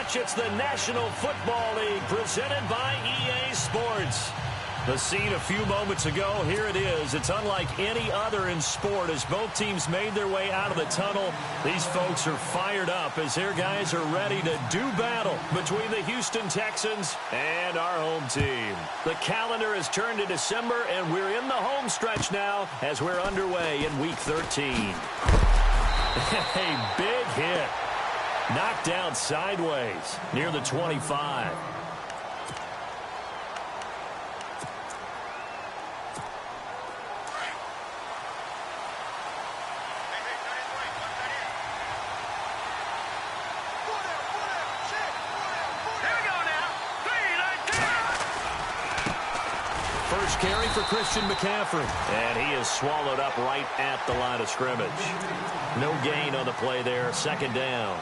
stretch. It's the National Football League presented by EA Sports. The scene a few moments ago, here it is. It's unlike any other in sport as both teams made their way out of the tunnel. These folks are fired up as their guys are ready to do battle between the Houston Texans and our home team. The calendar has turned to December, and we're in the home stretch now as we're underway in Week 13. A big hit. Knocked down sideways near the 25. First carry for Christian McCaffrey. And he is swallowed up right at the line of scrimmage. No gain on the play there. Second down.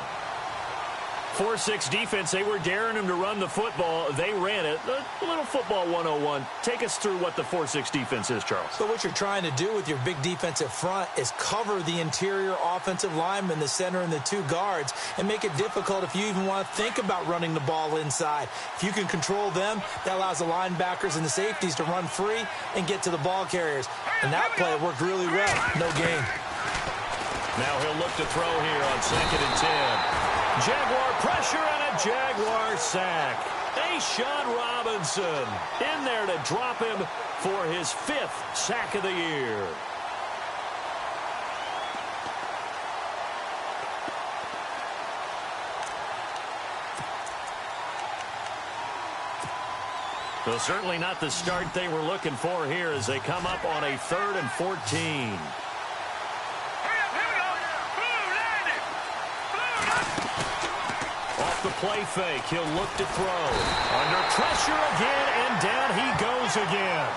4-6 defense, they were daring him to run the football. They ran it. A little football 101. Take us through what the 4-6 defense is, Charles. So what you're trying to do with your big defensive front is cover the interior offensive lineman, the center, and the two guards, and make it difficult if you even want to think about running the ball inside. If you can control them, that allows the linebackers and the safeties to run free and get to the ball carriers. And that play worked really well. No gain. Now he'll look to throw here on 2nd and 10. Jaguar pressure and a Jaguar sack. Sean Robinson in there to drop him for his 5th sack of the year. Well, certainly not the start they were looking for here as they come up on a 3rd and 14. The play fake. He'll look to throw. Under pressure again, and down he goes again.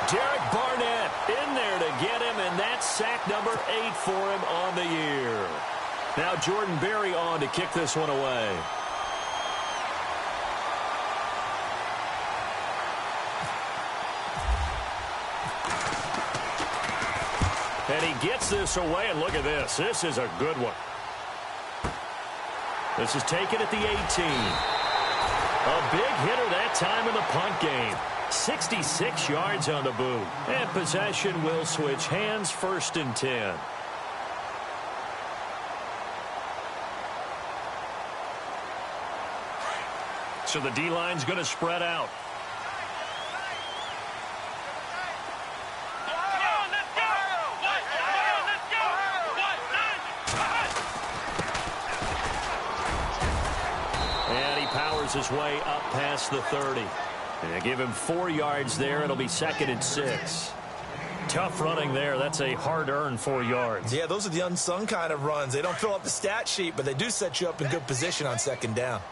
Derek Barnett in there to get him, and that's sack number 8 for him on the year. Now Jordan Berry on to kick this one away. And he gets this away, and look at this. This is a good one. This is taken at the 18. A big hitter that time in the punt game. 66 yards on the boot. And possession will switch hands, 1st and 10. So the D-line's going to spread out. His way up past the 30. And they give him 4 yards there. It'll be 2nd and 6. Tough running there. That's a hard-earned 4 yards. Yeah, those are the unsung kind of runs. They don't fill up the stat sheet, but they do set you up in good position on 2nd down.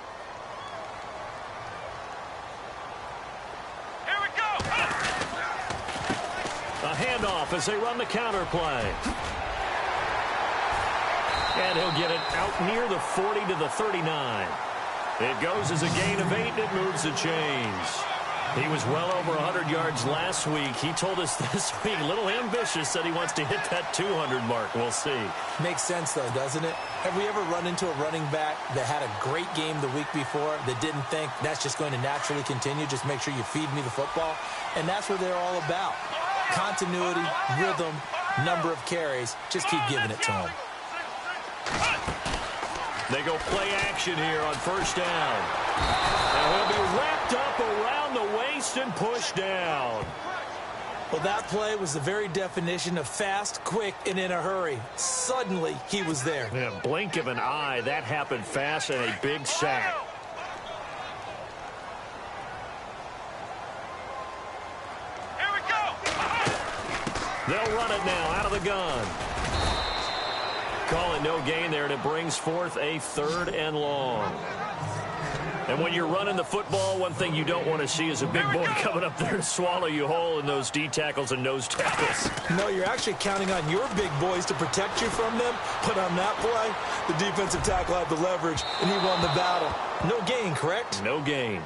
Here we go. A handoff as they run the counter play. And he'll get it out near the 40 to the 39. It goes as a gain of 8, and it moves the chains. He was well over 100 yards last week. He told us this week, a little ambitious, that he wants to hit that 200 mark. We'll see. Makes sense, though, doesn't it? Have we ever run into a running back that had a great game the week before that didn't think that's just going to naturally continue? Just make sure you feed me the football. And that's what they're all about. Continuity, rhythm, number of carries. Just keep giving it to them. They go play action here on 1st down. And he'll be wrapped up around the waist and pushed down. Well, that play was the very definition of fast, quick, and in a hurry. Suddenly, he was there. Yeah, blink of an eye. That happened fast and a big sack. Here we go. They'll run it now out of the gun. Call it no gain there, and it brings forth a 3rd and long. And when you're running the football, one thing you don't want to see is a big boy coming up there to swallow you whole in those D tackles and nose tackles. No, you're actually counting on your big boys to protect you from them. But on that play, the defensive tackle had the leverage, and he won the battle. No gain, correct? No gain.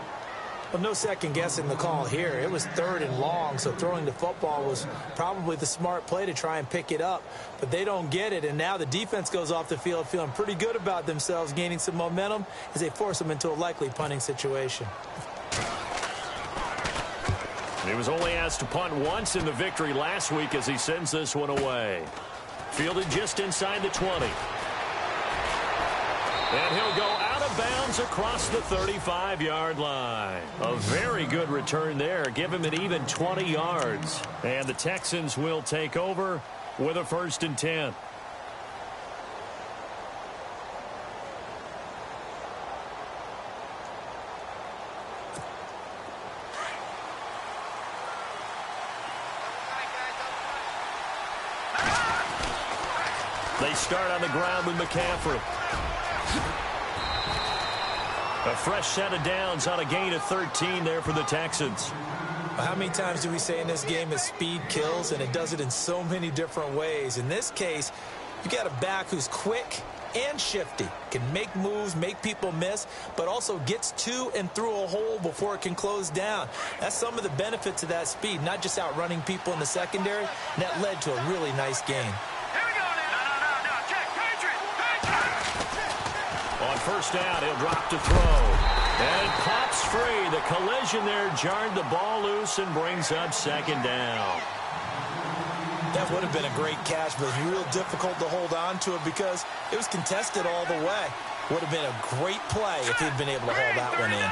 Well, no second guessing the call here. It was 3rd and long, so throwing the football was probably the smart play to try and pick it up. But they don't get it, and now the defense goes off the field feeling pretty good about themselves, gaining some momentum as they force them into a likely punting situation. He was only asked to punt once in the victory last week as he sends this one away. Fielded just inside the 20. And he'll go out of bounds across the 35-yard line. A very good return there. Give him an even 20 yards. And the Texans will take over with a 1st and 10. They start on the ground with McCaffrey. A fresh set of downs on a gain of 13 there for the Texans. How many times do we say in this game that speed kills, and it does it in so many different ways? In this case, you got a back who's quick and shifty, can make moves, make people miss, but also gets to and through a hole before it can close down. That's some of the benefits of that speed, not just outrunning people in the secondary, and that led to a really nice game. On 1st down, he'll drop to throw. And it pops free. The collision there jarred the ball loose and brings up 2nd down. That would have been a great catch, but it's real difficult to hold on to it because it was contested all the way. Would have been a great play if he'd been able to haul that one in.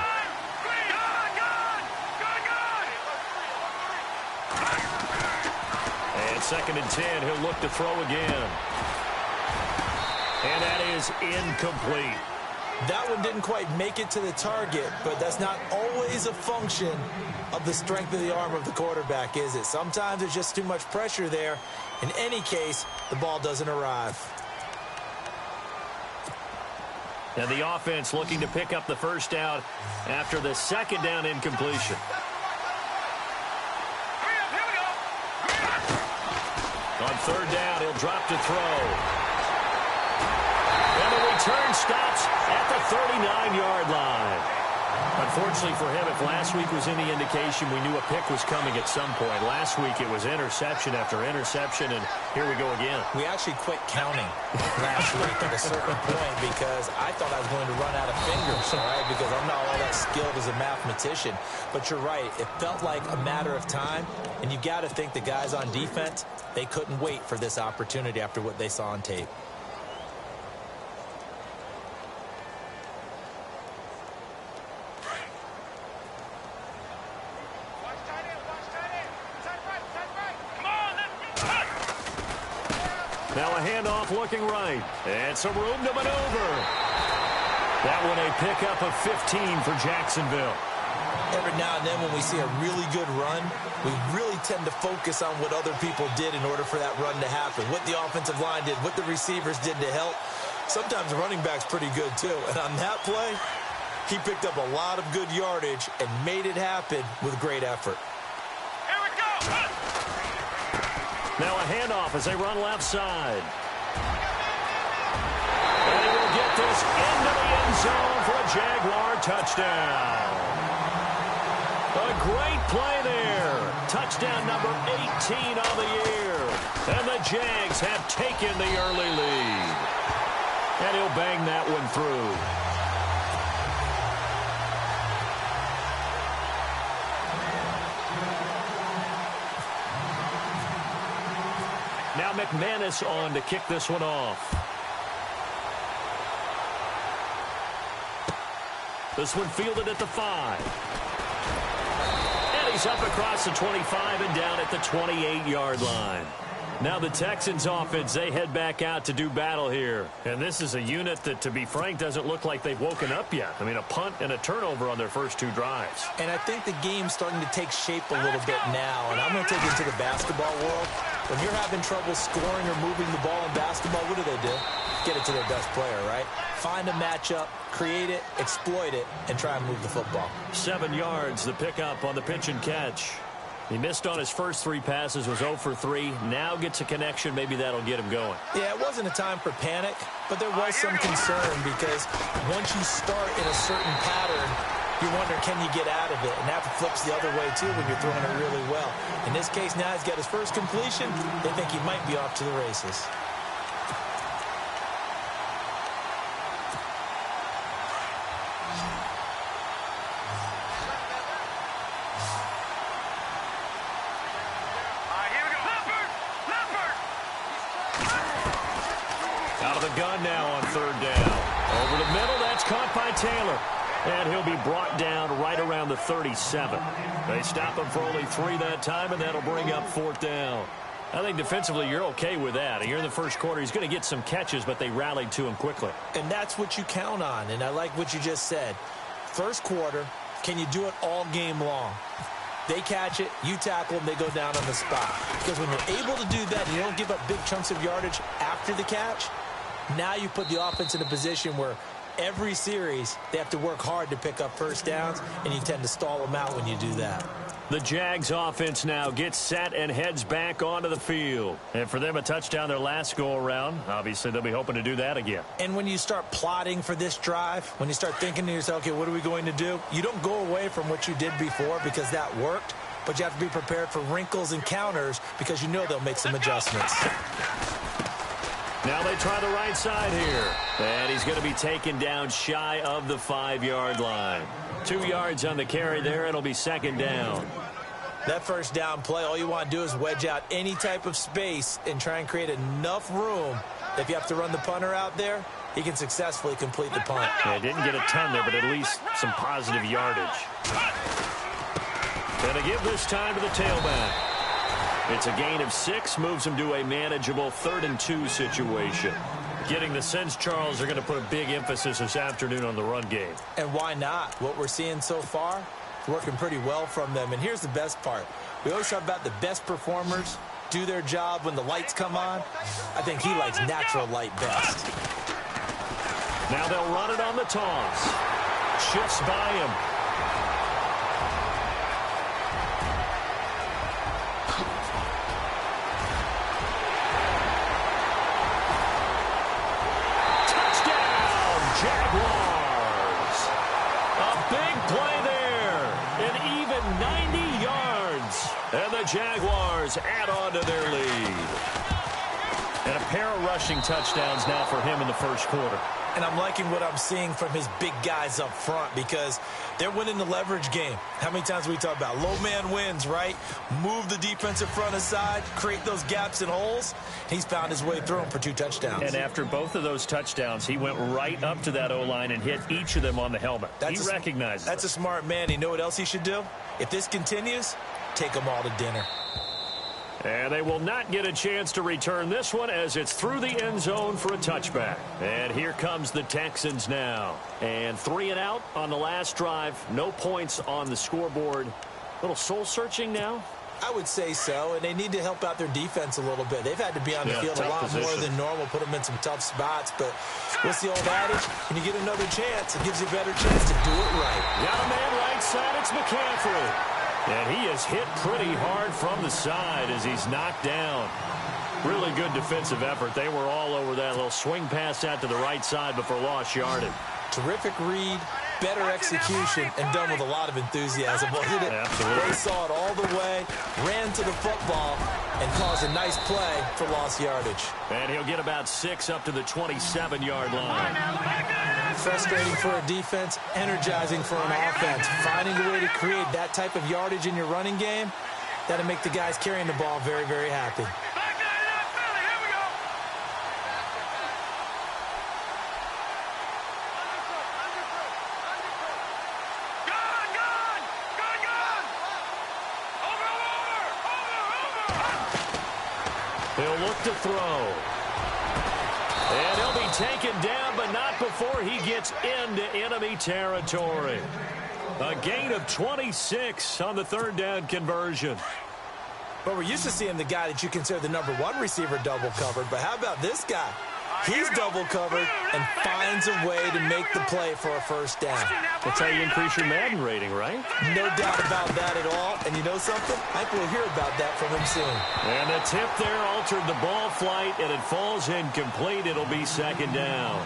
And 2nd and 10, he'll look to throw again. And that is incomplete. That one didn't quite make it to the target, but that's not always a function of the strength of the arm of the quarterback, is it? Sometimes there's just too much pressure there. In any case, the ball doesn't arrive. And the offense looking to pick up the 1st down after the 2nd down incompletion. On 3rd down, he'll drop to throw. And the return stops at the 39-yard line. Unfortunately for him, if last week was any indication, we knew a pick was coming at some point. Last week it was interception after interception, and here we go again. We actually quit counting last week at a certain point because I thought I was going to run out of fingers, all right, because I'm not all that skilled as a mathematician. But you're right. It felt like a matter of time, and you got to think the guys on defense, they couldn't wait for this opportunity after what they saw on tape. Now a handoff looking right. And some room to maneuver. That one a pickup of 15 for Jacksonville. Every now and then when we see a really good run, we really tend to focus on what other people did in order for that run to happen. What the offensive line did, what the receivers did to help. Sometimes the running back's pretty good too. And on that play, he picked up a lot of good yardage and made it happen with great effort. Now a handoff as they run left side. And he will get this into the end zone for a Jaguar touchdown. A great play there. Touchdown number 18 on the year. And the Jags have taken the early lead. And he'll bang that one through. Now McManus on to kick this one off. This one fielded at the 5. And he's up across the 25 and down at the 28-yard line. Now the Texans offense, they head back out to do battle here. And this is a unit that, to be frank, doesn't look like they've woken up yet. I mean, a punt and a turnover on their first 2 drives. And I think the game's starting to take shape a little bit now. And I'm going to take it to the basketball world. When you're having trouble scoring or moving the ball in basketball, what do? Get it to their best player, right? Find a matchup, create it, exploit it, and try and move the football. 7 yards, the pickup on the pitch and catch. He missed on his first 3 passes, was 0 for 3. Now gets a connection. Maybe that'll get him going. Yeah, it wasn't a time for panic, but there was some concern because once you start in a certain pattern, you're wondering, can you get out of it? And that flips the other way, too, when you're throwing it really well. In this case, now he's got his first completion. They think he might be off to the races. Out of the gun now on third down. Over the middle, that's caught by Taylor. And he'll be brought down right around the 37. They stop him for only 3 that time, and that'll bring up fourth down. I think defensively you're okay with that. Here in the first quarter, he's going to get some catches, but they rallied to him quickly. And that's what you count on, and I like what you just said. First quarter, can you do it all game long? They catch it, you tackle them, they go down on the spot. Because when you're able to do that and you don't give up big chunks of yardage after the catch, now you put the offense in a position where every series they have to work hard to pick up first downs, and you tend to stall them out when you do that. The Jags offense now gets set and heads back onto the field. And for them, a touchdown their last go-around. Obviously, they'll be hoping to do that again. And when you start plotting for this drive, when you start thinking to yourself, okay, what are we going to do? You don't go away from what you did before because that worked, but you have to be prepared for wrinkles and counters because you know they'll make some adjustments. Now they try the right side here. And he's going to be taken down shy of the 5-yard line. 2 yards on the carry there. It'll be second down. That first down play, all you want to do is wedge out any type of space and try and create enough room. If you have to run the punter out there, he can successfully complete the punt. Yeah, didn't get a ton there, but at least some positive yardage. And to give this time to the tailback. It's a gain of 6, moves him to a manageable 3rd and 2 situation. Getting the sense, Charles, are going to put a big emphasis this afternoon on the run game. And why not? What we're seeing so far is working pretty well from them. And here's the best part. We always talk about the best performers do their job when the lights come on. I think he likes natural light best. Now they'll run it on the toss. Shifts by him. Jaguars. A big play there. An even 90 yards. And the Jaguars add on to their lead. And a pair of rushing touchdowns now for him in the first quarter. And I'm liking what I'm seeing from his big guys up front because they're winning the leverage game. How many times we talk about low man wins, right? Move the defensive front aside, create those gaps and holes. He's found his way through them for 2 touchdowns. And after both of those touchdowns, he went right up to that O-line and hit each of them on the helmet. He recognizes That's a smart man. You know what else he should do? If this continues, take them all to dinner. And they will not get a chance to return this one as it's through the end zone for a touchback. And here comes the Texans now. And 3 and out on the last drive. No points on the scoreboard. A little soul-searching now? I would say so, and they need to help out their defense a little bit. They've had to be on the field a lot more than normal, put them in some tough spots. But what's the old adage? When you get another chance, it gives you a better chance to do it right. Got a man right side. It's McCaffrey. And he is hit pretty hard from the side as he's knocked down. Really good defensive effort. They were all over that little swing pass out to the right side before lost yardage. Terrific read, better execution, and done with a lot of enthusiasm, wasn't it? Absolutely. They saw it all the way, ran to the football, and caused a nice play for lost yardage. And he'll get about 6 up to the 27-yard line. Frustrating for a defense, energizing for an offense. Finding a way to create that type of yardage in your running game, that'll make the guys carrying the ball very, very happy. He'll look to throw. And he'll be taken down, but not before he gets into enemy territory. A gain of 26 on the 3rd down conversion. But we're used to seeing the guy that you consider the #1 receiver double covered. But how about this guy? He's double covered and finds a way to make the play for a first down. That's how you increase your Madden rating, right? No doubt about that at all. And you know something? I think we'll hear about that from him soon. And the tip there altered the ball flight, and it falls incomplete. It'll be second down.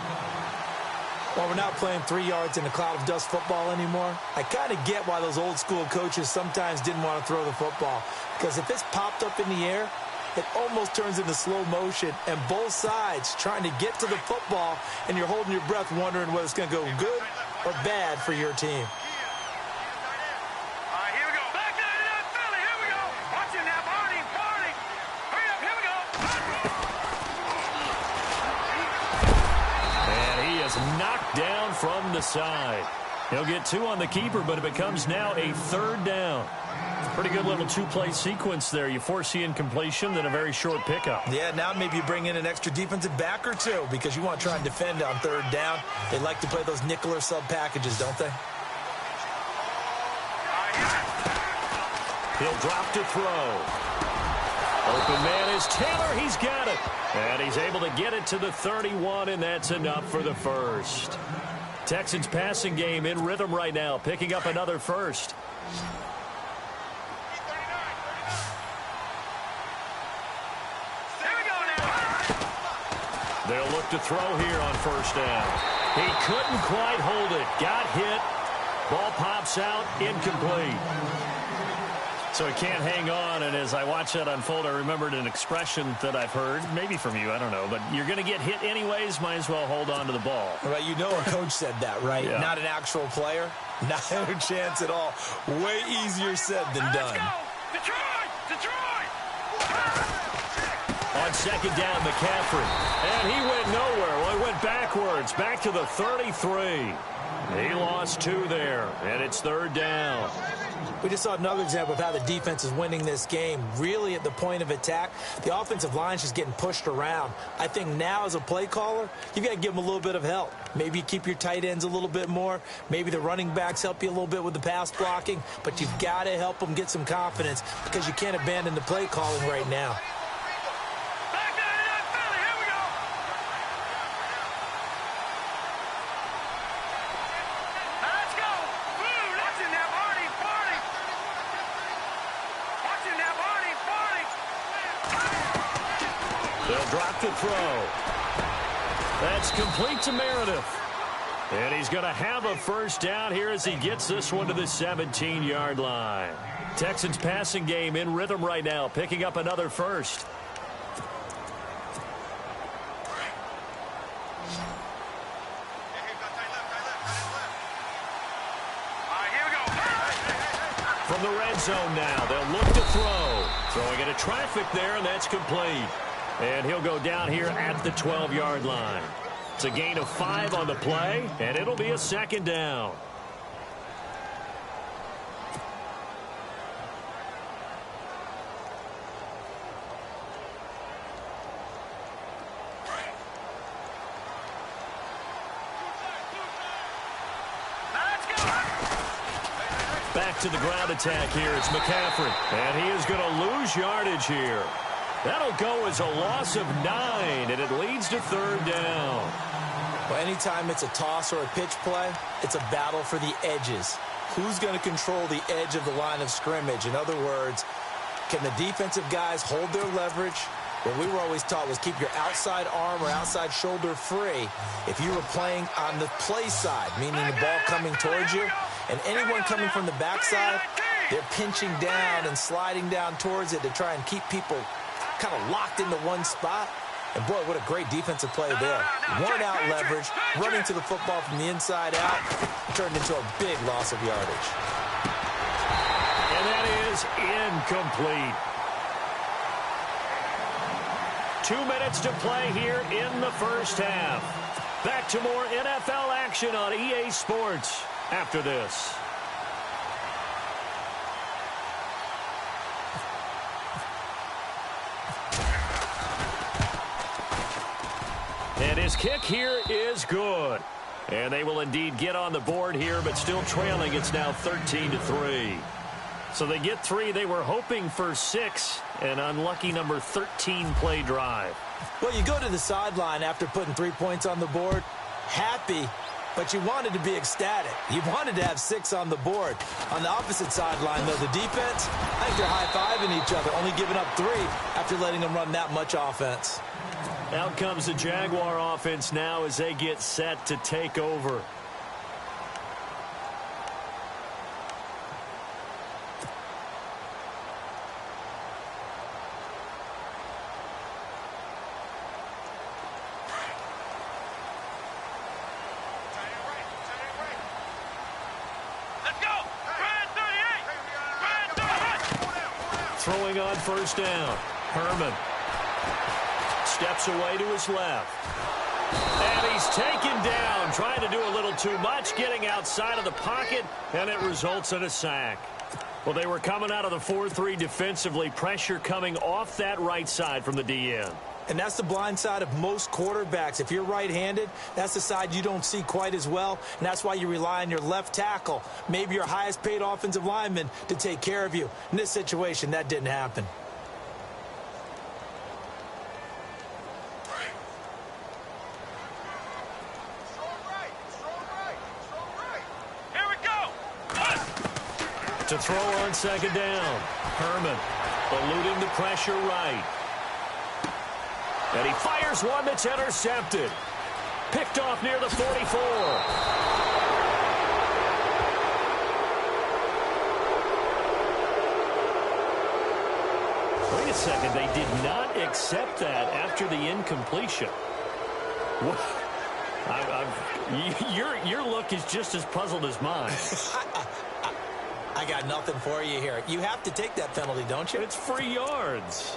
Well, we're not playing 3 yards in a cloud of dust football anymore. I kind of get why those old school coaches sometimes didn't want to throw the football. Because if it's popped up in the air, it almost turns into slow motion, and both sides trying to get to the football, and you're holding your breath wondering whether it's going to go good or bad for your team. Knocked down from the side. He'll get 2 on the keeper, but it becomes now a 3rd down. Pretty good little 2-play sequence there. You force the incompletion, then a very short pickup. Yeah, now maybe you bring in an extra defensive back or 2 because you want to try and defend on 3rd down. They like to play those nickel or sub packages, don't they? He'll drop to throw. Open man is Taylor. He's got it. And he's able to get it to the 31, and that's enough for the first. Texans passing game in rhythm right now, picking up another first. They'll look to throw here on 1st down. He couldn't quite hold it. Got hit. Ball pops out. Incomplete. So he can't hang on, and as I watch that unfold, I remembered an expression that I've heard, maybe from you, I don't know, but you're going to get hit anyways, might as well hold on to the ball. Right, you know a coach said that, right? Yeah. Not an actual player. Not a chance at all. Way easier said than done. Detroit! On 2nd down, McCaffrey. And he went nowhere. Well, he went backwards, back to the 33. He lost 2 there, and it's 3rd down. We just saw another example of how the defense is winning this game. Really at the point of attack, the offensive line's just getting pushed around. I think now as a play caller, you've got to give them a little bit of help. Maybe keep your tight ends a little bit more. Maybe the running backs help you a little bit with the pass blocking. But you've got to help them get some confidence because you can't abandon the play calling right now. They'll drop to throw. That's complete to Meredith. And he's going to have a 1st down here as he gets this one to the 17-yard line. Texans passing game in rhythm right now, picking up another first. From the red zone now, they'll look to throw. Throwing into traffic there, and that's complete. And he'll go down here at the 12-yard line. It's a gain of 5 on the play, and it'll be a 2nd down. Back to the ground attack here. It's McCaffrey. And he is going to lose yardage here. That'll go as a loss of 9, and it leads to 3rd down. Well, anytime it's a toss or a pitch play, it's a battle for the edges. Who's going to control the edge of the line of scrimmage? In other words, can the defensive guys hold their leverage? What we were always taught was keep your outside arm or outside shoulder free if you were playing on the play side, meaning the ball coming towards you, and anyone coming from the backside, they're pinching down and sliding down towards it to try and keep people kind of locked into one spot. And boy, what a great defensive play there. Worn out leverage, running to the football from the inside out, turned into a big loss of yardage. And that is incomplete. 2 minutes to play here in the 1st half. Back to more NFL action on EA Sports after this. And his kick here is good. And they will indeed get on the board here, but still trailing. It's now 13-3. So they get 3. They were hoping for 6. An unlucky number 13 play drive. Well, you go to the sideline after putting 3 points on the board, happy, but you wanted to be ecstatic. You wanted to have 6 on the board. On the opposite sideline, though, the defense, I think they're high-fiving each other, only giving up 3 after letting them run that much offense. Out comes the Jaguar offense now as they get set to take over. Throwing on first down. Herman steps away to his left. And he's taken down, trying to do a little too much, getting outside of the pocket, and it results in a sack. Well, they were coming out of the 4-3 defensively, pressure coming off that right side from the DN. And that's the blind side of most quarterbacks. If you're right-handed, that's the side you don't see quite as well, and that's why you rely on your left tackle, maybe your highest-paid offensive lineman, to take care of you. In this situation, that didn't happen. Here we go. To throw on second down. Herman eluding the pressure right. And he fires one that's intercepted. Picked off near the 44. Wait a second. They did not accept that after the incompletion. What? Your look is just as puzzled as mine. I got nothing for you here. You have to take that penalty, don't you? It's free yards.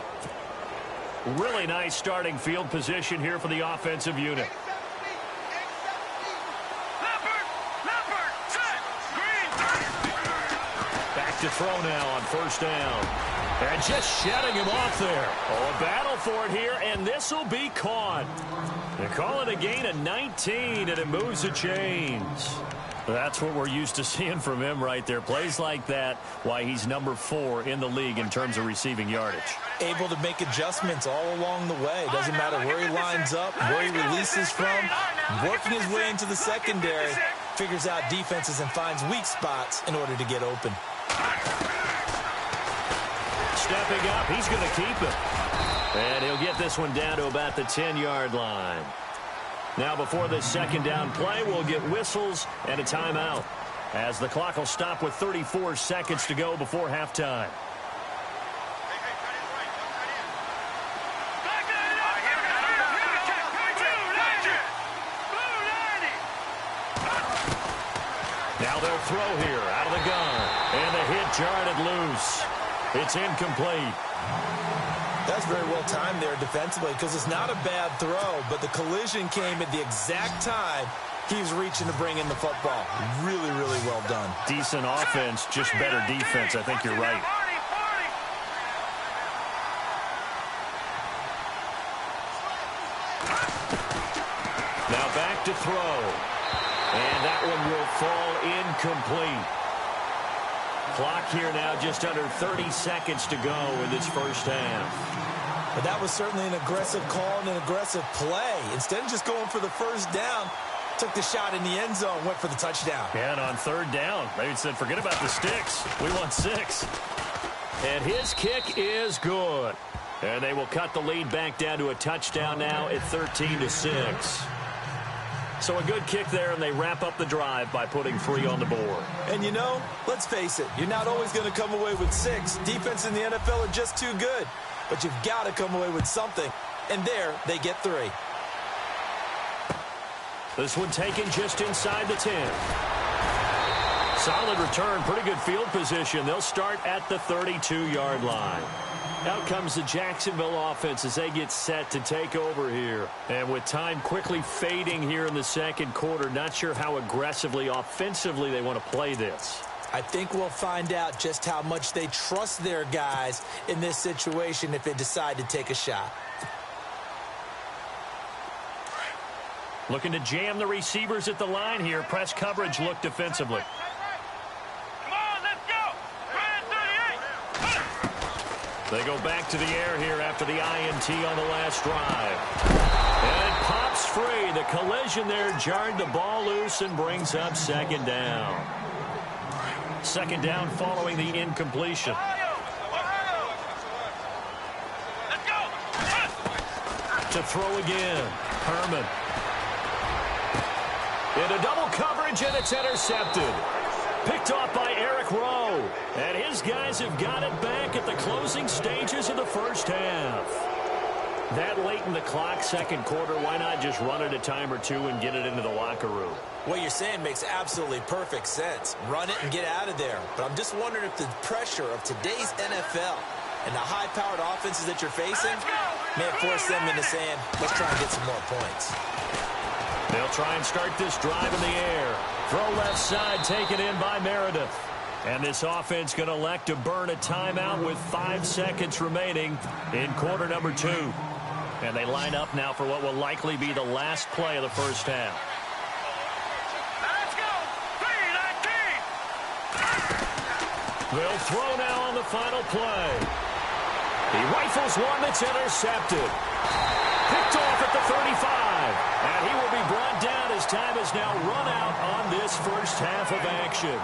Really nice starting field position here for the offensive unit. Back to throw now on first down. And just shutting him off there. Oh, a battle for it here, and this will be caught. They call it a gain of 19, and it moves the chains. That's what we're used to seeing from him right there. Plays like that, why he's number 4 in the league in terms of receiving yardage. Able to make adjustments all along the way. Doesn't matter where he lines up, where he releases from. Working his way into the secondary, figures out defenses and finds weak spots in order to get open. Stepping up, he's going to keep it. And he'll get this one down to about the 10-yard line. Now before this second down play, we'll get whistles and a timeout, as the clock will stop with 34 seconds to go before halftime. Now they'll throw here out of the gun. And the hit jarred it loose. It's incomplete. That's very well timed there defensively, because it's not a bad throw, but the collision came at the exact time he was reaching to bring in the football. Really, really well done. Decent offense, just better defense. I think you're right. Now back to throw. And that one will fall incomplete. Clock here now just under 30 seconds to go in this first half. But that was certainly an aggressive call and an aggressive play. Instead of just going for the first down, took the shot in the end zone, went for the touchdown. Yeah, and on third down, they said, forget about the sticks. We want 6. And his kick is good. And they will cut the lead back down to a touchdown now at 13-6. So a good kick there, and they wrap up the drive by putting 3 on the board. And you know, let's face it, you're not always going to come away with 6. Defense in the NFL are just too good. But you've got to come away with something. And there, they get 3. This one taken just inside the 10. Solid return, pretty good field position. They'll start at the 32-yard line. Out comes the Jacksonville offense as they get set to take over here. And with time quickly fading here in the second quarter, not sure how aggressively, offensively they want to play this. I think we'll find out just how much they trust their guys in this situation if they decide to take a shot. Looking to jam the receivers at the line here. Press coverage look defensively. Come on, let's go. They go back to the air here after the INT on the last drive. And it pops free. The collision there jarred the ball loose and brings up second down. Second down following the incompletion. To throw again. Herman. Into double coverage, and it's intercepted. Picked off by Eric Rowe. And his guys have got it back at the closing stages of the first half. That late in the clock, second quarter, why not just run it a time or two and get it into the locker room? What you're saying makes absolutely perfect sense. Run it and get out of there. But I'm just wondering if the pressure of today's NFL and the high-powered offenses that you're facing may force them into saying, let's try and get some more points. They'll try and start this drive in the air. Throw left side, taken in by Meredith. And this offense going to elect to burn a timeout with 5 seconds remaining in quarter number 2. And they line up now for what will likely be the last play of the first half. Let's go. 3-19. They'll throw now on the final play. He rifles one that's intercepted. Picked off at the 35. And he will be brought down as time has now run out on this first half of action.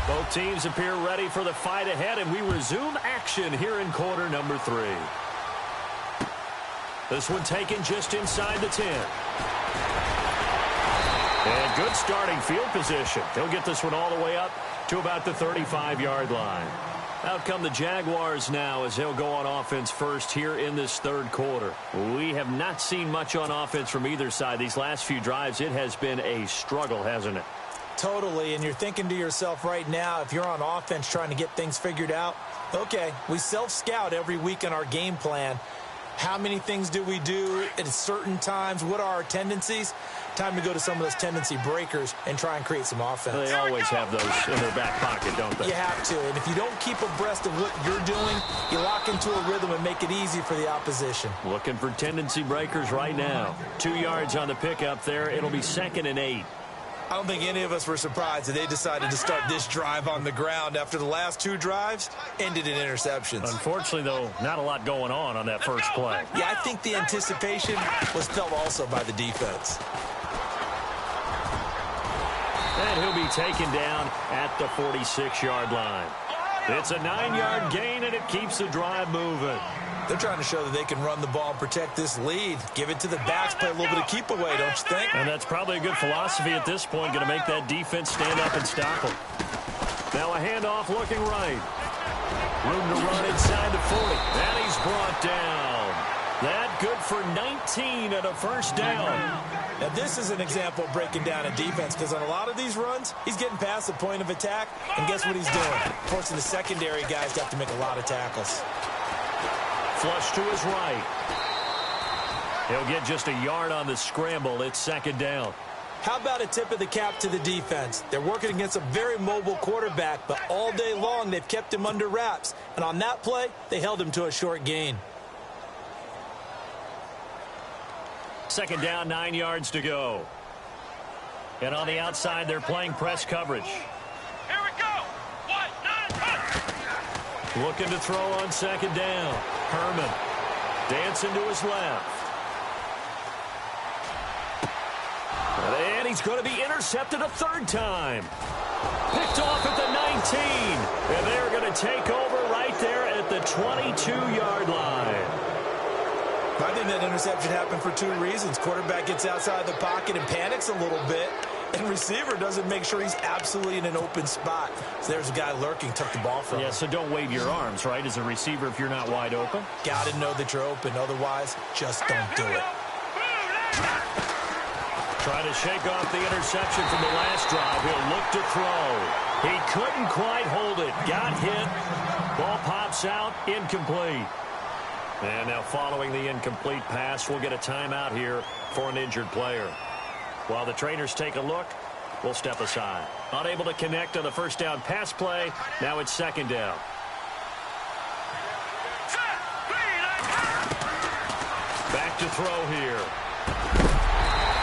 Both teams appear ready for the fight ahead, and we resume action here in quarter number 3. This one taken just inside the 10. And good starting field position. They'll get this one all the way up to about the 35-yard line. Out come the Jaguars now as they'll go on offense first here in this third quarter. We have not seen much on offense from either side. These last few drives, it has been a struggle, hasn't it? Totally, and you're thinking to yourself right now, if you're on offense trying to get things figured out, okay, we self-scout every week in our game plan. How many things do we do at certain times? What are our tendencies? Time to go to some of those tendency breakers and try and create some offense. They always have those in their back pocket, don't they? You have to, and if you don't keep abreast of what you're doing, you lock into a rhythm and make it easy for the opposition. Looking for tendency breakers right now. 2 yards on the pickup there. It'll be 2nd and 8. I don't think any of us were surprised that they decided to start this drive on the ground after the last 2 drives ended in interceptions. Unfortunately, though, not a lot going on that first play. Yeah, I think the anticipation was felt also by the defense. And he'll be taken down at the 46-yard line. It's a 9-yard gain, and it keeps the drive moving. They're trying to show that they can run the ball and protect this lead. Give it to the backs, play a little bit of keep away, don't you think? And that's probably a good philosophy at this point, going to make that defense stand up and stop them. Now a handoff looking right. Room to run inside the 40. And he's brought down. That good for 19 and a first down. Now this is an example of breaking down a defense, because on a lot of these runs, he's getting past the point of attack, and guess what he's doing? Forcing the secondary guys to have to make a lot of tackles. Flush to his right. He'll get just a yard on the scramble. It's 2nd down. How about a tip of the cap to the defense? They're working against a very mobile quarterback, but all day long they've kept him under wraps. And on that play, they held him to a short gain. 2nd down, 9 yards to go. And on the outside, they're playing press coverage. Here we go. 1, 9, Looking to throw on 2nd down. Herman dancing to his left. And he's going to be intercepted a 3rd time. Picked off at the 19. And they're going to take over right there at the 22-yard line. I think that interception happened for 2 reasons. Quarterback gets outside the pocket and panics a little bit, and receiver doesn't make sure he's absolutely in an open spot. So there's a guy lurking, took the ball from him. Yeah, so don't wave your arms, right, as a receiver if you're not wide open. Got to know that you're open. Otherwise, just don't do it. Trying to shake off the interception from the last drive. He'll look to throw. He couldn't quite hold it. Got hit. Ball pops out. Incomplete. And now following the incomplete pass, we'll get a timeout here for an injured player. While the trainers take a look, we'll step aside. Unable to connect on the first down pass play. Now it's 2nd down. Back to throw here.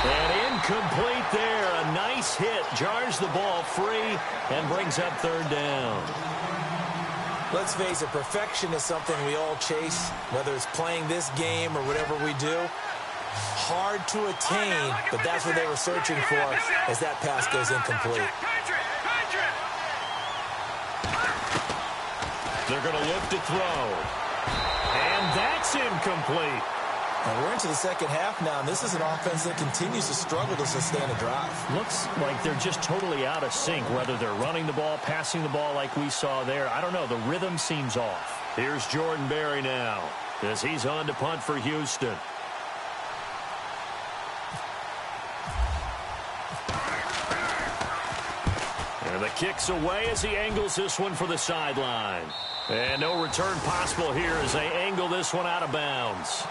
And incomplete there. A nice hit. Jars the ball free and brings up 3rd down. Let's face it, perfection is something we all chase, whether it's playing this game or whatever we do. Hard to attain, but that's what they were searching for as that pass goes incomplete. They're going to look to throw. And that's incomplete. And we're into the second half now, and this is an offense that continues to struggle to sustain a drive. Looks like they're just totally out of sync, whether they're running the ball, passing the ball like we saw there. I don't know. The rhythm seems off. Here's Jordan Berry now as he's on to punt for Houston. And the kick's away as he angles this one for the sideline. And no return possible here as they angle this one out of bounds.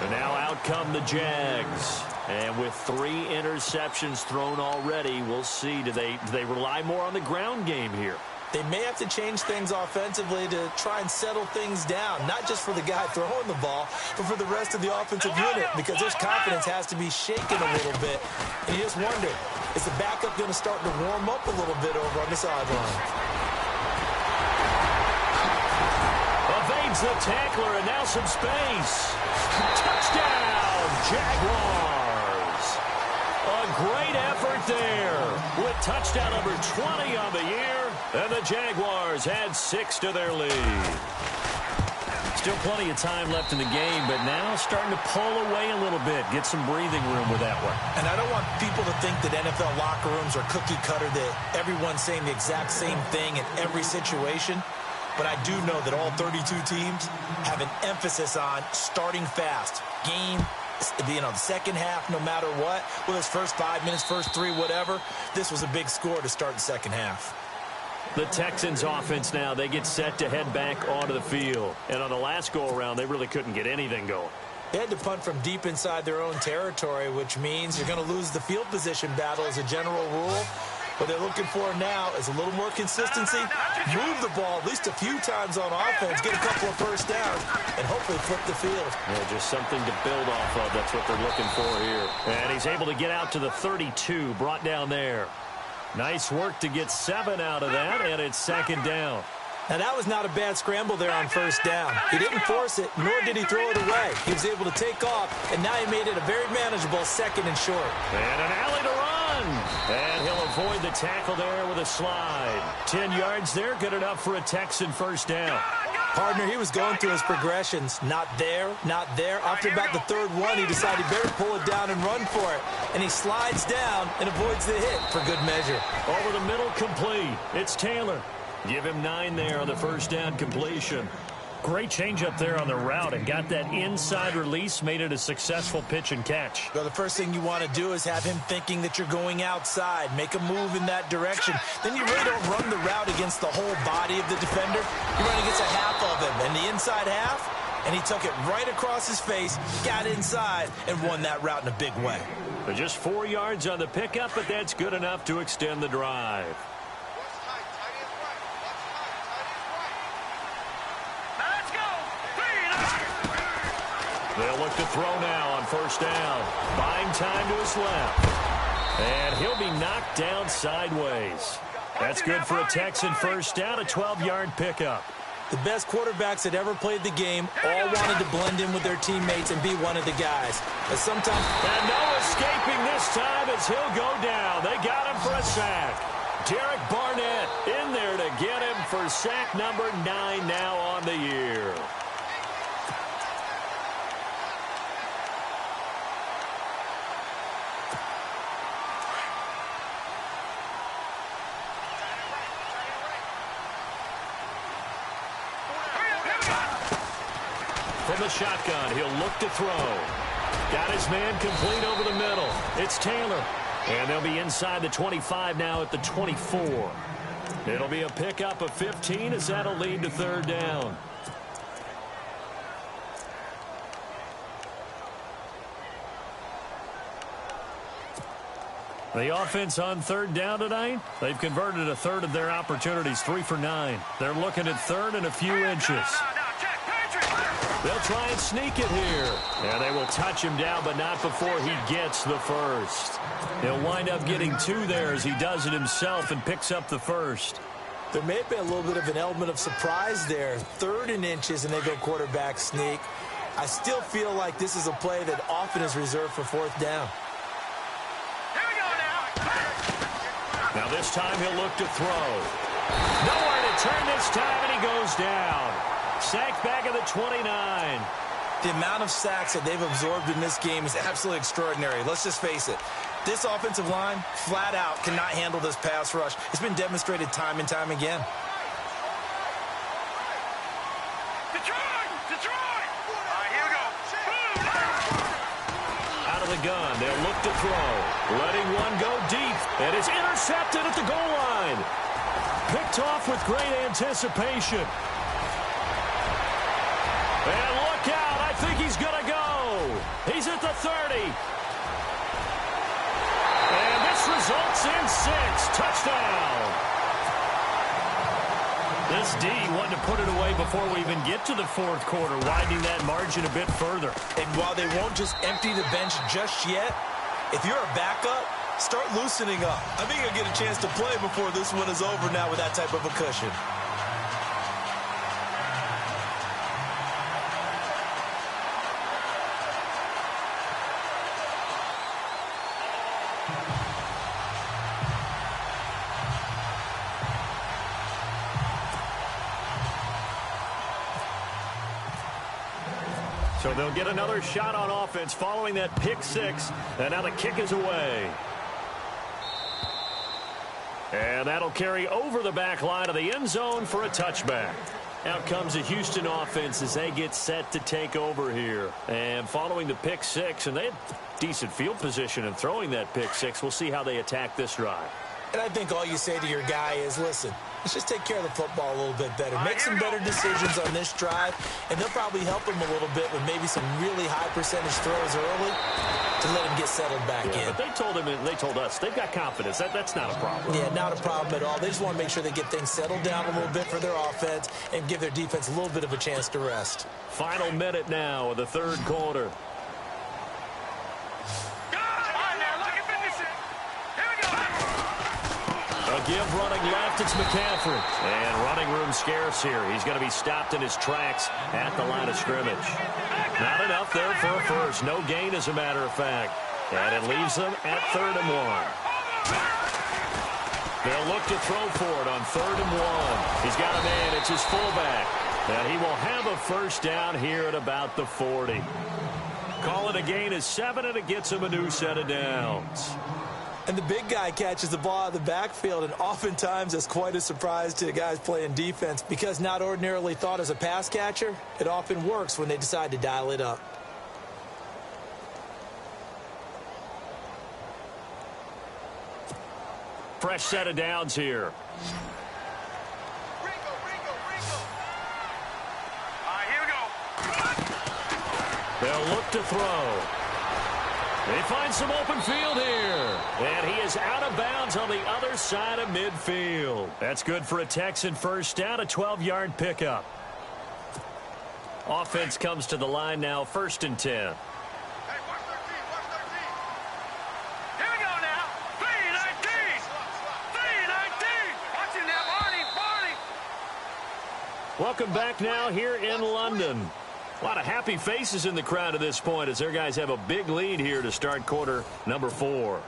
And now out come the Jags. And with 3 interceptions thrown already, we'll see. Do they rely more on the ground game here? They may have to change things offensively to try and settle things down, not just for the guy throwing the ball, but for the rest of the offensive unit, because their confidence has to be shaken a little bit. And you just wonder, is the backup going to start to warm up a little bit over on the sideline? Evades the tackler, and now some space. Touchdown, Jaguars. A great effort there with touchdown number 20 on the year. And the Jaguars add 6 to their lead. Still plenty of time left in the game, but now starting to pull away a little bit. Get some breathing room with that one. And I don't want people to think that NFL locker rooms are cookie cutter, that everyone's saying the exact same thing in every situation. But I do know that all 32 teams have an emphasis on starting fast. The second half, no matter what, whether it's first 5 minutes, first 3, whatever, this was a big score to start the second half. The Texans offense now, they get set to head back onto the field. And on the last go-around, they really couldn't get anything going. They had to punt from deep inside their own territory, which means you're going to lose the field position battle as a general rule. What they're looking for now is a little more consistency, move the ball at least a few times on offense, get a couple of first downs, and hopefully flip the field. Yeah, just something to build off of. That's what they're looking for here. And he's able to get out to the 32, brought down there. Nice work to get 7 out of that, and it's second down. Now, that was not a bad scramble there on first down. He didn't force it, nor did he throw it away. He was able to take off, and now he made it a very manageable second and short. And an alley to run. And he'll avoid the tackle there with a slide. 10 yards there, good enough for a Texan first down. Partner, he was going through his progressions. Not there, not there. After about the third one, he decided he better pull it down and run for it. And he slides down and avoids the hit for good measure. Over the middle, complete. It's Taylor. Give him 9 there on the first down completion. Great change up there on the route and got that inside release, made it a successful pitch and catch. Well, the first thing you want to do is have him thinking that you're going outside, make a move in that direction. Then you really don't run the route against the whole body of the defender. You run against a half of him, and the inside half, and he took it right across his face, got inside, and won that route in a big way. But just 4 yards on the pickup, but that's good enough to extend the drive. They'll look to throw now on first down. Buying time to his left. And he'll be knocked down sideways. That's good for a Texan first down, a 12-yard pickup. The best quarterbacks that ever played the game all wanted to blend in with their teammates and be one of the guys. But sometimes... And no escaping this time as he'll go down. They got him for a sack. Derek Barnett in there to get him for sack number 9 now on the year. From the shotgun, he'll look to throw. Got his man complete over the middle. It's Taylor. And they'll be inside the 25 now at the 24. It'll be a pickup of 15 as that'll lead to third down. The offense on third down tonight, they've converted a third of their opportunities, 3 for 9. They're looking at third and a few inches. They'll try and sneak it here. And they will touch him down, but not before he gets the first. He'll wind up getting 2 there as he does it himself and picks up the first. There may have been a little bit of an element of surprise there. 3rd and inches, and they go quarterback sneak. I still feel like this is a play that often is reserved for fourth down. Here we go now. Now this time he'll look to throw. Nowhere to turn this time, and he goes down. Sacked back at the 29. The amount of sacks that they've absorbed in this game is absolutely extraordinary. Let's just face it. This offensive line, flat out, cannot handle this pass rush. It's been demonstrated time and time again. Detroit! Here we go. Out of the gun, they'll look to throw. Letting one go deep, and it's intercepted at the goal line. Picked off with great anticipation. And look out, I think he's going to go. He's at the 30. And this results in 6. Touchdown. This D wanted to put it away before we even get to the fourth quarter, widening that margin a bit further. And while they won't just empty the bench just yet, if you're a backup, start loosening up. I think you'll get a chance to play before this one is over now with that type of a cushion. So they'll get another shot on offense following that pick 6. And now the kick is away. And that'll carry over the back line of the end zone for a touchback. Out comes the Houston offense as they get set to take over here. And following the pick 6, and they had decent field position in throwing that pick 6. We'll see how they attack this drive. And I think all you say to your guy is, listen, let's just take care of the football a little bit better. Make some better decisions on this drive, and they'll probably help him a little bit with maybe some really high percentage throws early to let him get settled back in. But they told him, and they told us, they've got confidence. That's not a problem. Yeah, not a problem at all. They just want to make sure they get things settled down a little bit for their offense and give their defense a little bit of a chance to rest. Final minute now of the third quarter. Give running left, it's McCaffrey. And running room scarce here. He's going to be stopped in his tracks at the line of scrimmage. Not enough there for a first. No gain, as a matter of fact. And it leaves them at 3rd and 1. They'll look to throw for it on 3rd and 1. He's got a man. It's his fullback. And he will have a first down here at about the 40. Call it a gain of 7, and it gets him a new set of downs. And the big guy catches the ball out of the backfield, and oftentimes that's quite a surprise to the guys playing defense because not ordinarily thought as a pass catcher, it often works when they decide to dial it up. Fresh set of downs here. Here we go. They'll look to throw. They find some open field here. And he is out of bounds on the other side of midfield. That's good for a Texan first down, a 12-yard pickup. Offense comes to the line now, 1st and 10. Hey, watch 13, watch 13. Here we go now. 3-19. 3-19. Watch it now, Barney. Welcome back now here in London. A lot of happy faces in the crowd at this point as their guys have a big lead here to start quarter number 4.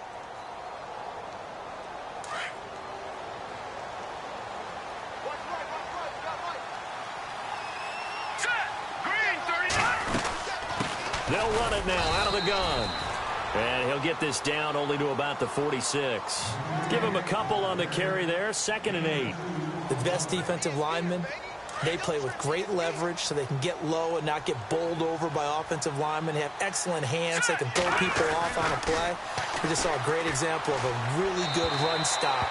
They'll run it now out of the gun. And he'll get this down only to about the 46. Give him a couple on the carry there, 2nd and 8. The best defensive linemen, they play with great leverage so they can get low and not get bowled over by offensive linemen. They have excellent hands. They can throw people off on a play. We just saw a great example of a really good run stop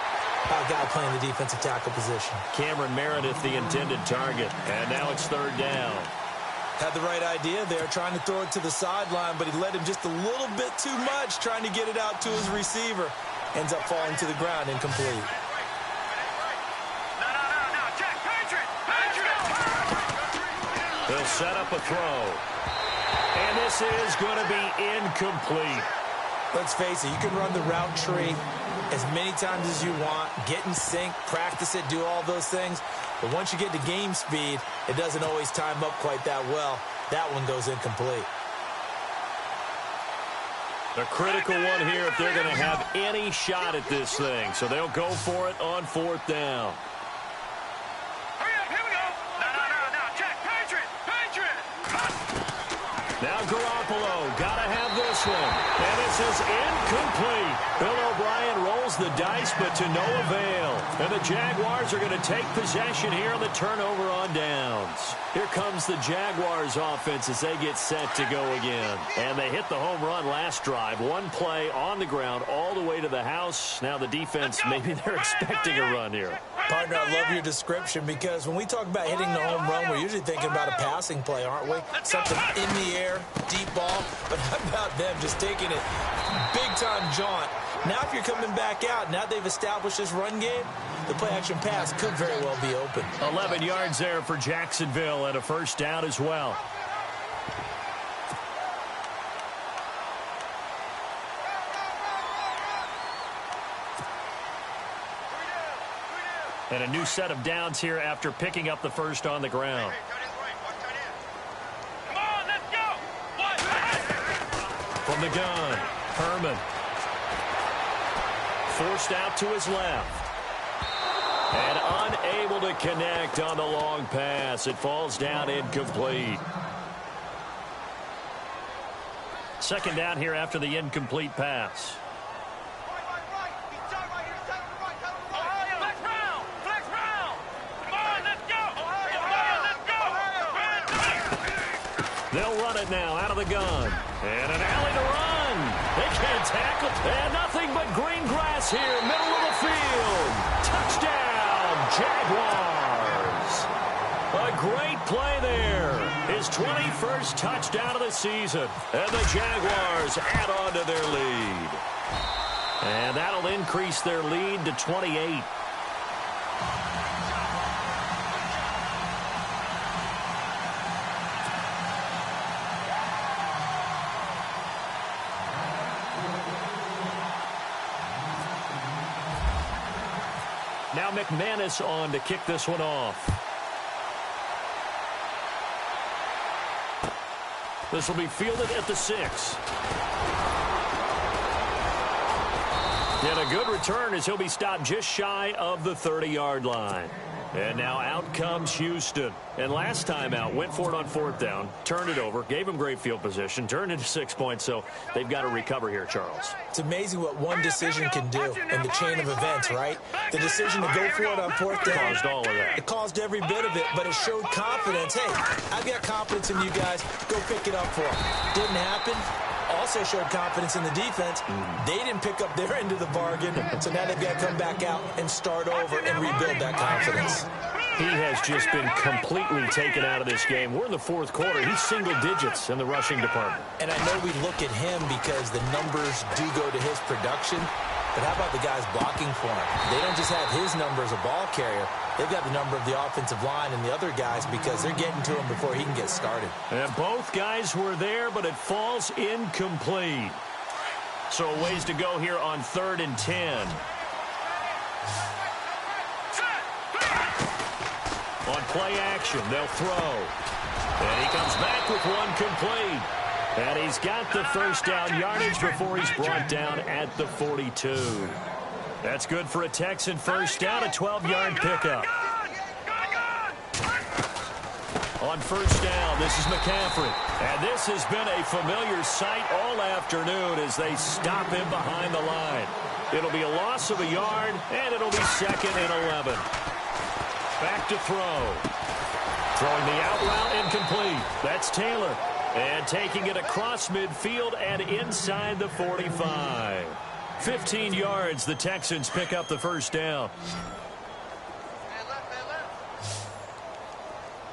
by a guy playing the defensive tackle position. Cameron Meredith, the intended target. And now it's 3rd down. Had the right idea there, trying to throw it to the sideline, but he led him just a little bit too much, trying to get it out to his receiver. Ends up falling to the ground, incomplete. They'll set up a throw. And this is going to be incomplete. Let's face it, you can run the route tree as many times as you want, get in sync, practice it, do all those things. But once you get to game speed, it doesn't always time up quite that well. That one goes incomplete. A critical one here if they're going to have any shot at this thing. So they'll go for it on 4th down. Hurry up, here we go. No, check, Patriot. Now Garoppolo, got to have this one. And this is incomplete. Bill O'Brien rolls the dice, but to no avail. And the Jaguars are going to take possession here on the turnover on downs. Here comes the Jaguars offense as they get set to go again. And they hit the home run last drive. One play on the ground all the way to the house. Now the defense, maybe they're expecting a run here. Partner, I love your description because when we talk about hitting the home run, we're usually thinking about a passing play, aren't we? Something in the air, deep ball. But how about them just taking it big-time jaunt? Now if you're coming back out, now they've established this run game, the play-action pass could very well be open. 11 yards there for Jacksonville and a first down as well. And a new set of downs here after picking up the first on the ground. Come on, let's go. From the gun, Herman. Forced out to his left. And unable to connect on the long pass. It falls down incomplete. Second down here after the incomplete pass. They'll run it now out of the gun. And an alley to run. They can't tackle. And nothing but green grass here, middle of the field. Touchdown, Jaguars. A great play there. His 21st touchdown of the season. And the Jaguars add on to their lead. And that'll increase their lead to 28. Now McManus on to kick this one off. This will be fielded at the 6. And a good return as he'll be stopped just shy of the 30-yard line. And now out comes Houston. And last time out, went for it on 4th down, turned it over, gave him great field position, turned into 6 points, so they've got to recover here, Charles. It's amazing what one decision can do in the chain of events, right? The decision to go for it on 4th down. Caused all of that. It caused every bit of it, but it showed confidence. Hey, I've got confidence in you guys. Go pick it up for them. Didn't happen. Also showed confidence in the defense. They didn't pick up their end of the bargain, so now they've got to come back out and start over and rebuild that confidence. He has just been completely taken out of this game. We're in the 4th quarter. He's single digits in the rushing department. And I know we look at him because the numbers do go to his production, but how about the guys blocking for him? They don't just have his number as a ball carrier. They've got the number of the offensive line and the other guys because they're getting to him before he can get started. And both guys were there, but it falls incomplete. So a ways to go here on 3rd and 10. On play action, they'll throw. And he comes back with one complete. And he's got the first down yardage before he's brought down at the 42. That's good for a Texan first down, a 12-yard pickup. On first down, this is McCaffrey. And this has been a familiar sight all afternoon as they stop him behind the line. It'll be a loss of a yard, and it'll be 2nd and 11. Back to throw. Throwing the out route incomplete. That's Taylor. And taking it across midfield and inside the 45. 15 yards, the Texans pick up the first down.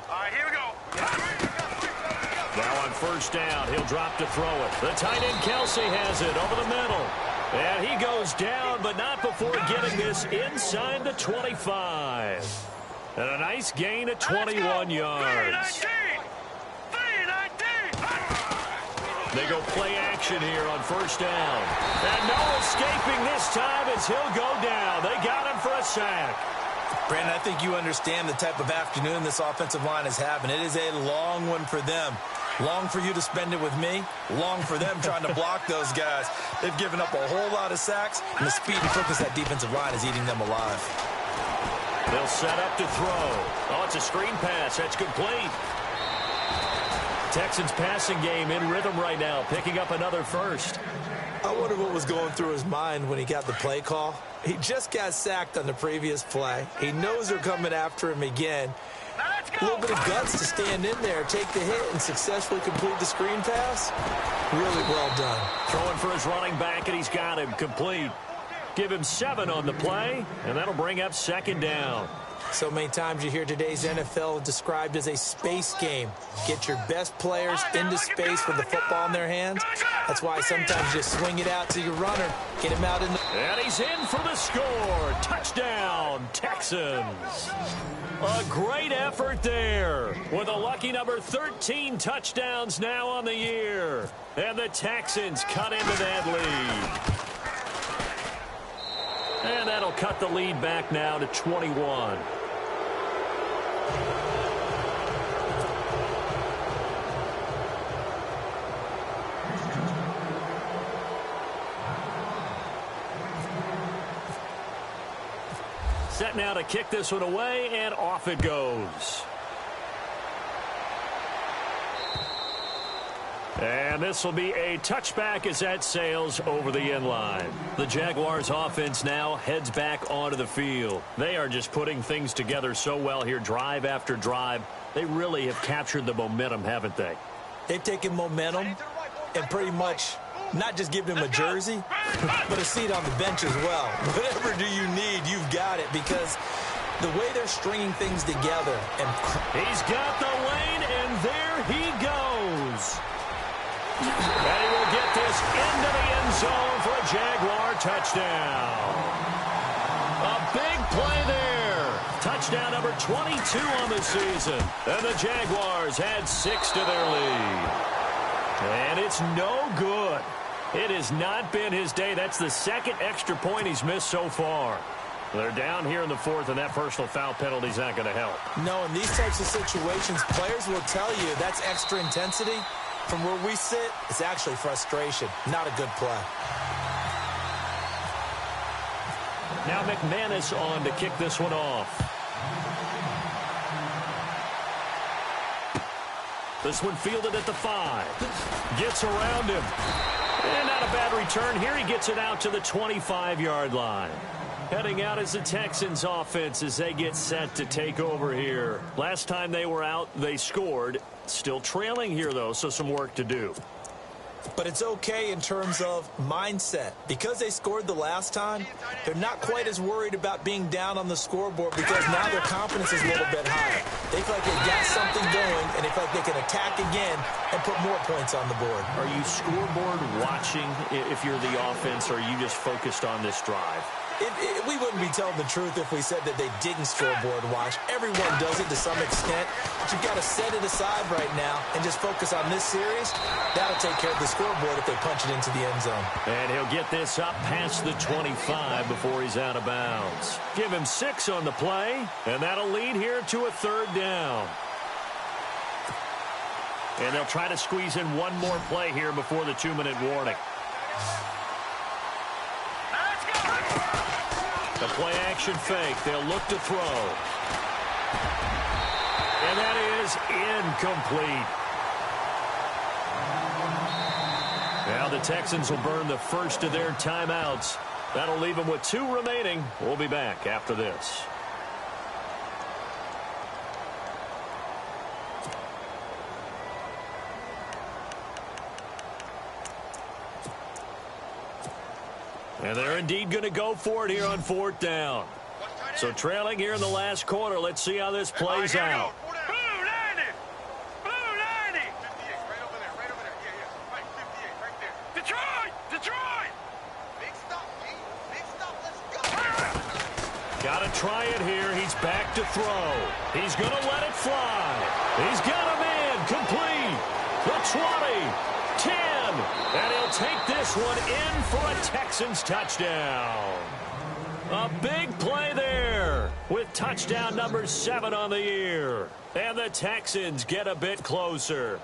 All right, here we go. Now on first down, he'll drop to throw it. The tight end Kelsey has it over the middle. And he goes down, but not before getting this inside the 25. And a nice gain at 21 yards. They go play action here on first down. And no escaping this time as he'll go down. They got him for a sack. Brandon, I think you understand the type of afternoon this offensive line is having. It is a long one for them. Long for you to spend it with me. Long for them trying to block those guys. They've given up a whole lot of sacks, and the speed and quickness that defensive line is eating them alive. They'll set up to throw. Oh, it's a screen pass. That's complete. Texans passing game in rhythm right now, picking up another first. I wonder what was going through his mind when he got the play call. He just got sacked on the previous play. He knows they're coming after him again. A little bit of guts to stand in there, take the hit, and successfully complete the screen pass. Really well done. Throwing for his running back, and he's got him complete. Give him 7 on the play, and that'll bring up second down. So many times you hear today's NFL described as a space game. Get your best players into space with the football in their hands. That's why sometimes you just swing it out to your runner, get him out in the... And he's in for the score. Touchdown, Texans. A great effort there with a lucky number 13 touchdowns now on the year. And the Texans cut into that lead. And that'll cut the lead back now to 21. Set now to kick this one away, and off it goes. And this will be a touchback as that sails over the end line. The Jaguars offense now heads back onto the field. They are just putting things together so well here, drive after drive. They really have captured the momentum, haven't they? They've taken momentum and pretty much not just given him a jersey, but a seat on the bench as well. Whatever do you need, you've got it, because the way they're stringing things together. And he's got the lane, and there he goes. And he will get this into the end zone for a Jaguar touchdown. A big play there. Touchdown number 22 on the season. And the Jaguars add 6 to their lead. And it's no good. It has not been his day. That's the second extra point he's missed so far. They're down here in the 4th, and that personal foul penalty is not going to help. No, in these types of situations, players will tell you that's extra intensity. From where we sit, it's actually frustration. Not a good play. Now McManus on to kick this one off. This one fielded at the 5. Gets around him. And not a bad return here. He gets it out to the 25-yard line. Heading out as the Texans offense as they get set to take over here. Last time they were out, they scored. Still trailing here, though, so some work to do. But it's okay in terms of mindset. Because they scored the last time, they're not quite as worried about being down on the scoreboard because now their confidence is a little bit higher. They feel like they've got something going, and they feel like they can attack again and put more points on the board. Are you scoreboard watching if you're the offense, or are you just focused on this drive? We wouldn't be telling the truth if we said that they didn't scoreboard watch. Everyone does it to some extent. But you've got to set it aside right now and just focus on this series. That'll take care of the scoreboard if they punch it into the end zone. And he'll get this up past the 25 before he's out of bounds. Give him 6 on the play, and that'll lead here to a 3rd down. And they'll try to squeeze in one more play here before the 2-minute warning. The play action fake. They'll look to throw. And that is incomplete. Now the Texans will burn the first of their timeouts. That'll leave them with 2 remaining. We'll be back after this. And they're indeed going to go for it here on 4th down. So trailing here in the last quarter. Let's see how this plays out. Blue 90! Blue 90! 58, right over there, right over there. Yeah, right, 58, right there. Detroit! Detroit! Big stop, G. Big stop, let's go! Got to try it here. He's back to throw. He's going to let it fly. He's got him in. Complete. The 20. 10, and he'll take this one in for a Texans touchdown. A big play there with touchdown number 7 on the year. And the Texans get a bit closer.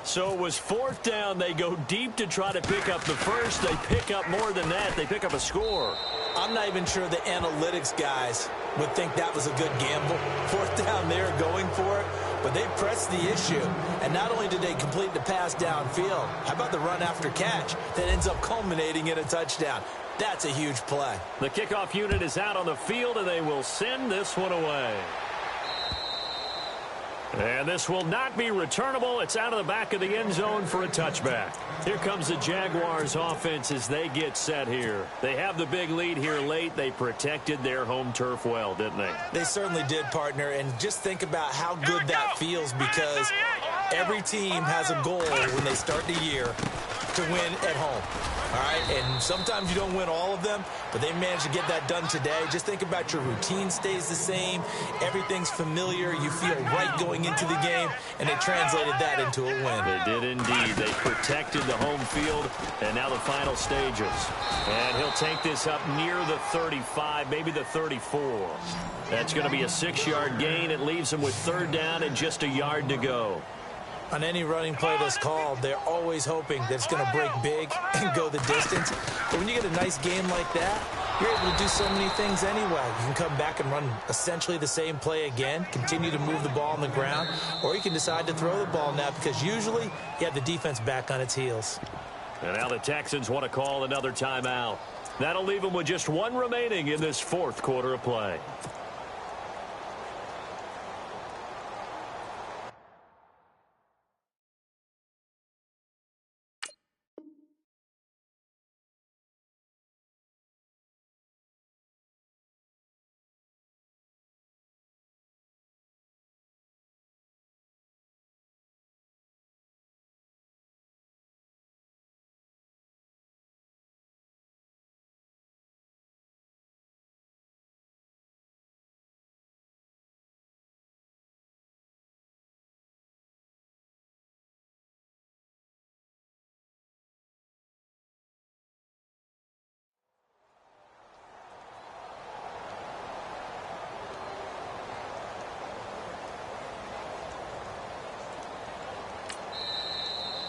So it was fourth down. They go deep to try to pick up the first. They pick up more than that. They pick up a score. I'm not even sure the analytics guys would think that was a good gamble. Fourth down, they're going for it, but they pressed the issue. And not only did they complete the pass downfield, how about the run after catch that ends up culminating in a touchdown? That's a huge play. The kickoff unit is out on the field, and they will send this one away. And this will not be returnable. It's out of the back of the end zone for a touchback. Here comes the Jaguars offense as they get set here. They have the big lead here late. They protected their home turf well, didn't they? They certainly did, partner. And just think about how good that feels, because every team has a goal when they start the year to win at home. All right, and sometimes you don't win all of them, but they managed to get that done today. Just think about your routine stays the same. Everything's familiar. You feel right going into the game, and they translated that into a win. They did indeed. They protected the home field, and now the final stages. And he'll take this up near the 35, maybe the 34. That's going to be a 6-yard gain. It leaves them with third down and just a yard to go. On any running play that's called, they're always hoping that it's going to break big and go the distance. But when you get a nice game like that, you're able to do so many things anyway. You can come back and run essentially the same play again, continue to move the ball on the ground, or you can decide to throw the ball now, because usually you have the defense back on its heels. And now the Texans want to call another timeout. That'll leave them with just one remaining in this fourth quarter of play.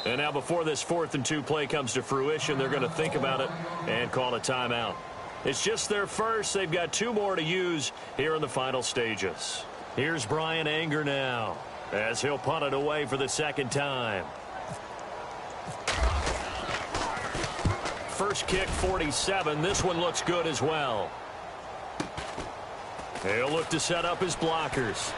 And now before this 4th and 2 play comes to fruition, they're going to think about it and call a timeout. It's just their first. They've got 2 more to use here in the final stages. Here's Brian Anger now as he'll punt it away for the second time. First kick, 47. This one looks good as well. He'll look to set up his blockers.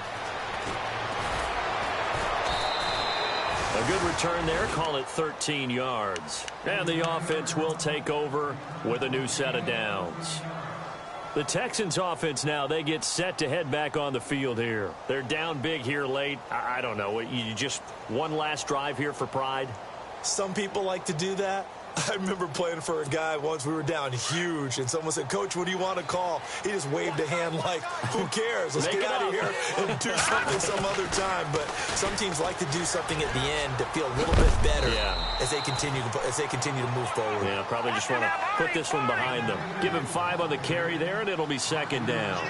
A good return there, call it 13 yards. And the offense will take over with a new set of downs. The Texans offense now, they get set to head back on the field here. They're down big here late. I don't know, you just one last drive here for pride? Some people like to do that. I remember playing for a guy once. We were down huge, and someone said, "Coach, what do you want to call?" He just waved a hand like, "Who cares? Let's get out of here and do something some other time." But some teams like to do something at the end to feel a little bit better as they continue to move forward. Yeah, probably just want to put this one behind them. Give him 5 on the carry there, and it'll be second down.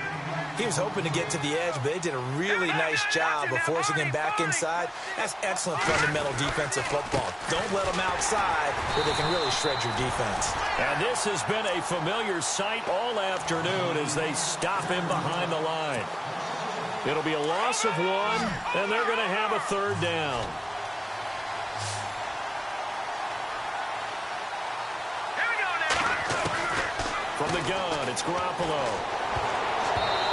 He was hoping to get to the edge, but they did a really nice job of forcing him back inside. That's excellent fundamental defensive football. Don't let them outside where they can really shred your defense. And this has been a familiar sight all afternoon as they stop him behind the line. It'll be a loss of 1, and they're going to have a third down. Here we go now. From the gun, it's Garoppolo.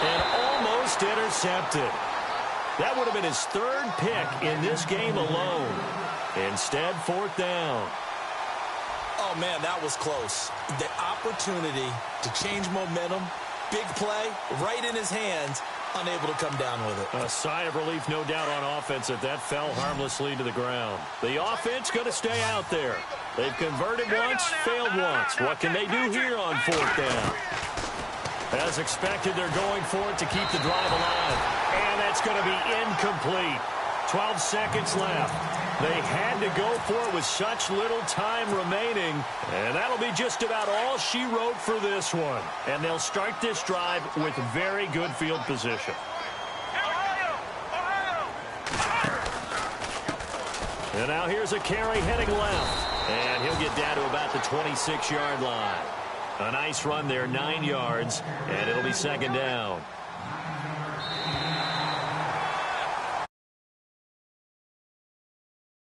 And almost intercepted. That would have been his 3rd pick in this game alone. Instead, 4th down. Oh, man, that was close. The opportunity to change momentum, big play, right in his hands, unable to come down with it. A sigh of relief, no doubt, on offense if that fell harmlessly to the ground. The offense going to stay out there. They've converted once, failed once. What can they do here on 4th down? As expected, they're going for it to keep the drive alive. And that's going to be incomplete. 12 seconds left. They had to go for it with such little time remaining. And that'll be just about all she wrote for this one. And they'll start this drive with very good field position. And now here's a carry heading left. And he'll get down to about the 26-yard line. A nice run there, 9 yards, and it'll be second down.